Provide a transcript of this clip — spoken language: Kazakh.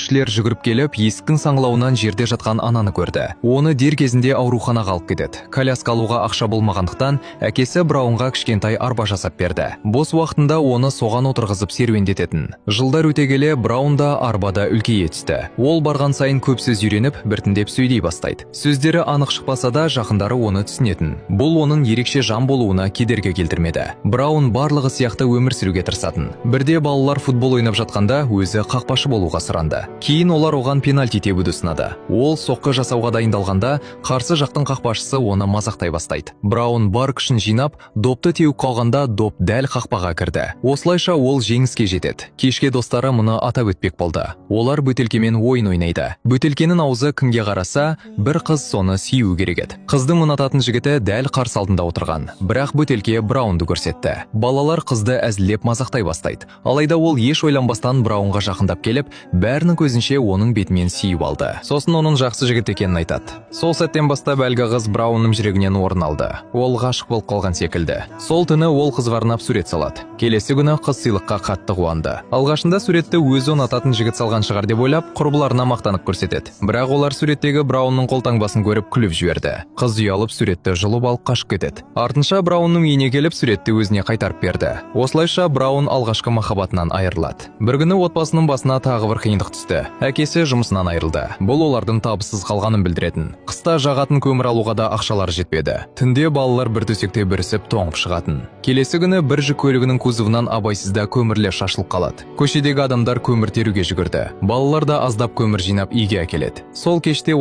көршілер жүгіріп келіп, есіктің саңылауынан жерде жатқан ананы көрді. Оны дер кезінде ауруханаға алып кетеді. Коляска алуға ақша болмағандықтан, әкесі Браунға кішкентай арба жасап берді. Бос уақытында оны соған отырғызып серуендететін. Жылдар өте келе Браун да арбада үлкейе түсті. Ол барған сайын көп сөз үйреніп, біртіндеп сөйлей бастайды. Сөздері анық шықпаса да, жақындары оны түсінетін. Бұл оның ерекше жан болуына кедергі келтірмеді. Браун барлығы сияқты өмір сүруге тырысатын. Бірде балалар футбол ойнап жатқанда өзі қақпашы болуға сұранды. Кейін олар оған пенальти тебуді ұсынады. Ол соққы жасауға дайындалғанда, қарсы жақтың қақпашысы оны мазақтай бастайды. Браун бар күшін жинап, допты теуіп қалғанда доп дәл қақпаға кірді. Осылайша ол жеңіске жетеді. Кешке достары мұны атап өтпек болды. Олар бөтелкемен ойын ойнайды. Бөтелкенің аузы кімге қараса, бір қыз соны сүю керек еді. Қыздың ұнататын жігіті дәл қарсы алдында отырған. Бірақ бөтелке Браунды көрсетті. Балалар қызды әзілдеп мазақтай бастайды. Алайда ол еш ойланбастан Браунға жақындап келіп, бәрінің көзінше оның бетімен сүйіп алды. Сосын оның жақсы жігіт екенін айтады. Сол сәттен бастап әлгі қыз Браунның жүрегінен орын алды. Ол ғашық болып қалған секілді. Сол түні ол қызға арнап сурет салады. Келесі күні қыз сыйлыққа қатты қуанды. Алғашында суретті өзі ұнататын жігіт салған шығар деп ойлап, құрбыларына мақтанып көрсетеді. Бірақ олар суреттегі Браунның қолтаңбасын көріп күліп жіберді. Қыз ұялып суретті жұлып алып қашып кетеді. Артынша Браунның үйіне келіп суретті өзіне қайтарып берді. Осылайша Браун алғашқы махаббатынан айырылады. Бір күні отбасының басына тағы бір қиындық түсті. Әкесі жұмысынан айырылды. Бұл олардың табыссыз қалғанын білдіретін. Қыста жағатын көмір алуға да ақшалар жетпеді. Түнде балалар бір төсекте бүрісіп тоңып шығатын. Келесі күні бір жүк көлігінің кузовынан абайсызда көмірлер шашылып қалады. Көшедегі адамдар көмір теруге жүгірді. Балалар да аздап көмір жинап үйге әкеледі. Сол кеште